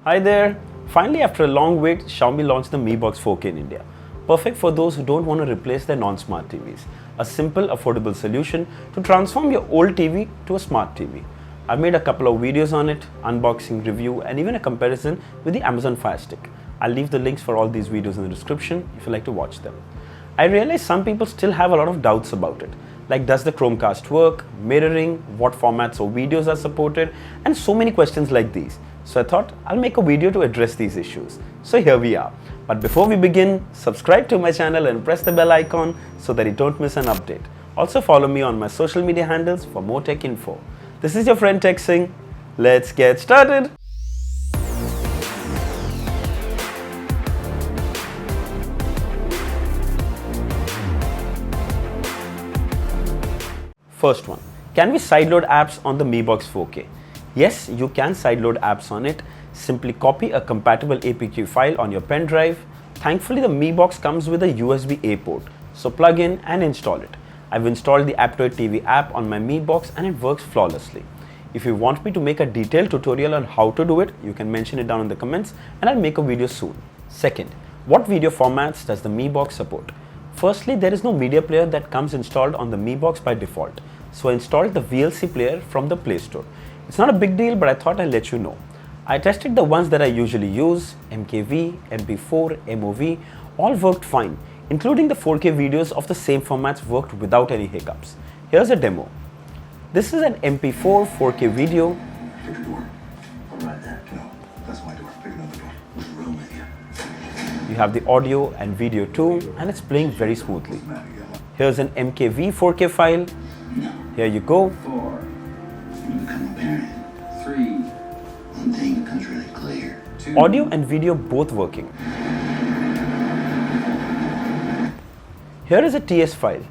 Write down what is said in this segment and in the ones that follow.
Hi there! Finally, after a long wait, Xiaomi launched the Mi Box 4K in India. Perfect for those who don't want to replace their non-smart TVs. A simple, affordable solution to transform your old TV to a smart TV. I've made a couple of videos on it, unboxing, review, and even a comparison with the Amazon Fire Stick. I'll leave the links for all these videos in the description if you'd like to watch them. I realize some people still have a lot of doubts about it. Like, does the Chromecast work, mirroring, what formats or videos are supported, and so many questions like these. So I thought I'll make a video to address these issues. So here we are. But before we begin, subscribe to my channel and press the bell icon so that you don't miss an update. Also follow me on my social media handles for more tech info. This is your friend Singh. Let's get started. First one, can we sideload apps on the Mi Box 4K? Yes, you can sideload apps on it. Simply copy a compatible APK file on your pen drive. Thankfully, the Mi Box comes with a USB-A port, so plug in and install it. I've installed the Aptoide TV app on my Mi Box and it works flawlessly. If you want me to make a detailed tutorial on how to do it, you can mention it down in the comments and I'll make a video soon. Second, what video formats does the Mi Box support? Firstly, there is no media player that comes installed on the Mi Box by default. So I installed the VLC player from the Play Store. It's not a big deal, but I thought I'd let you know. I tested the ones that I usually use, MKV, MP4, MOV, all worked fine, including the 4K videos of the same formats worked without any hiccups. Here's a demo. This is an MP4 4K video. Pick a door. I'll ride that. No, that's my door. Pick another door. What's wrong with you? You have the audio and video too, and it's playing very smoothly. Here's an MKV 4K file. No. Here you go. 4. You become a parent. 3. One thing becomes really clear. 2. Audio and video both working. Here is a TS file.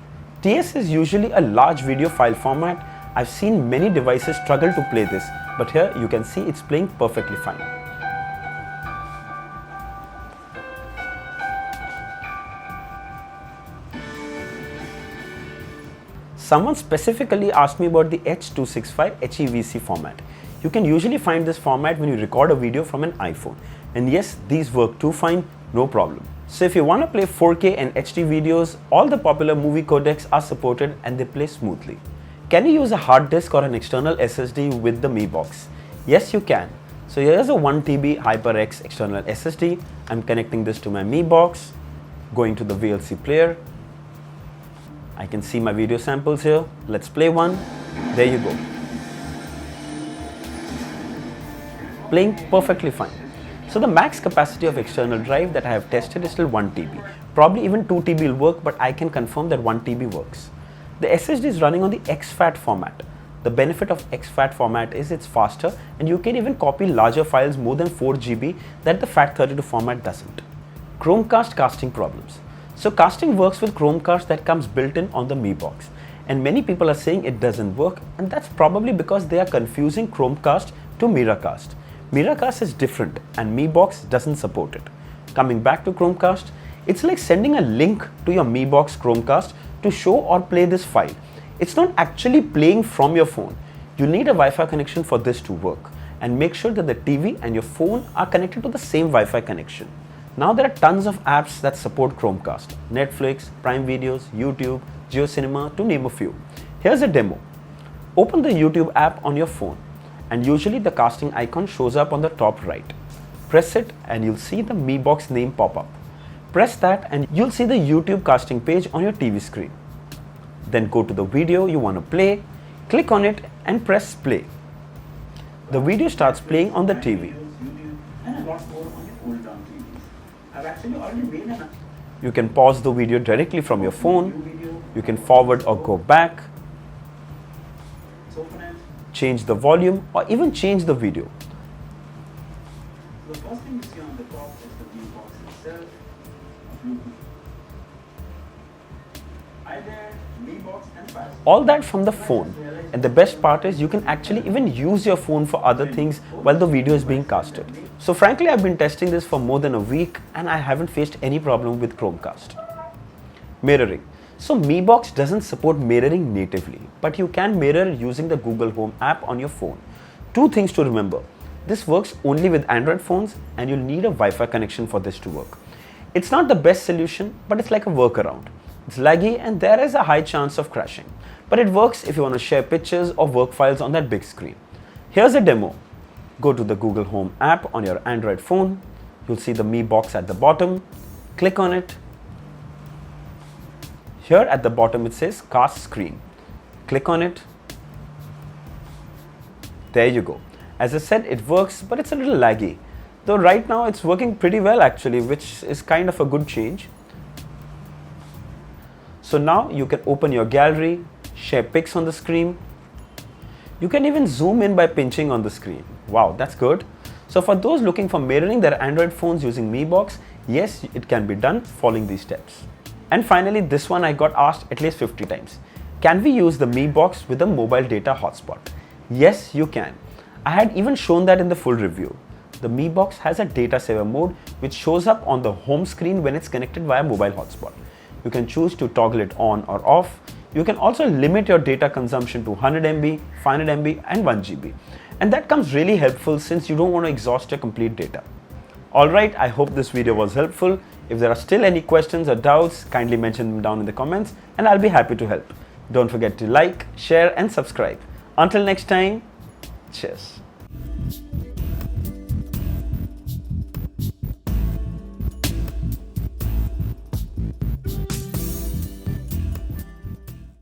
TS is usually a large video file format. I've seen many devices struggle to play this, but here you can see it's playing perfectly fine. Someone specifically asked me about the H.265 HEVC format. You can usually find this format when you record a video from an iPhone. And yes, these work too fine, no problem. So if you want to play 4K and HD videos, all the popular movie codecs are supported and they play smoothly. Can you use a hard disk or an external SSD with the Mi Box? Yes, you can. So here's a 1TB HyperX external SSD. I'm connecting this to my Mi Box, going to the VLC player. I can see my video samples here. Let's play one. There you go. Playing perfectly fine. So the max capacity of external drive that I have tested is still 1TB. Probably even 2TB will work, but I can confirm that 1TB works. The SSD is running on the exFAT format. The benefit of exFAT format is it's faster and you can even copy larger files more than 4GB that the FAT32 format doesn't. Chromecast casting problems. So casting works with Chromecast that comes built in on the Mi Box. And many people are saying it doesn't work, and that's probably because they are confusing Chromecast to Miracast. Miracast is different and Mi Box doesn't support it. Coming back to Chromecast, it's like sending a link to your Mi Box Chromecast to show or play this file. It's not actually playing from your phone. You need a Wi-Fi connection for this to work, and make sure that the TV and your phone are connected to the same Wi-Fi connection. Now there are tons of apps that support Chromecast. Netflix, Prime Videos, YouTube, JioCinema to name a few. Here's a demo. Open the YouTube app on your phone and usually the casting icon shows up on the top right. Press it and you'll see the Mi Box name pop up. Press that and you'll see the YouTube casting page on your TV screen. Then go to the video you want to play, click on it and press play. The video starts playing on the TV. You can pause the video directly from your phone. You can forward or go back, change the volume or even change the video. The first thing you see on the top is the Mi Box itself. Hi there, Mi Box and Fire Stick. All that from the phone. And the best part is you can actually even use your phone for other things while the video is being casted. So frankly, I've been testing this for more than a week and I haven't faced any problem with Chromecast. Mirroring. So Mi Box doesn't support mirroring natively, but you can mirror using the Google Home app on your phone. Two things to remember. This works only with Android phones and you'll need a Wi-Fi connection for this to work. It's not the best solution, but it's like a workaround. It's laggy and there is a high chance of crashing, but it works if you want to share pictures or work files on that big screen. Here's a demo. Go to the Google Home app on your Android phone. You'll see the Mi box at the bottom. Click on it. Here at the bottom it says cast screen. Click on it. There you go. As I said, it works, but it's a little laggy. Though right now it's working pretty well actually, which is kind of a good change. So now you can open your gallery, share pics on the screen. You can even zoom in by pinching on the screen. Wow, that's good. So for those looking for mirroring their Android phones using Mi Box, yes, it can be done following these steps. And finally, this one I got asked at least 50 times. Can we use the Mi Box with a mobile data hotspot? Yes, you can. I had even shown that in the full review. The Mi Box has a data saver mode which shows up on the home screen when it's connected via mobile hotspot. You can choose to toggle it on or off. You can also limit your data consumption to 100 MB, 500 MB and 1 GB. And that comes really helpful since you don't want to exhaust your complete data. Alright, I hope this video was helpful. If there are still any questions or doubts, kindly mention them down in the comments and I'll be happy to help. Don't forget to like, share and subscribe. Until next time, cheers.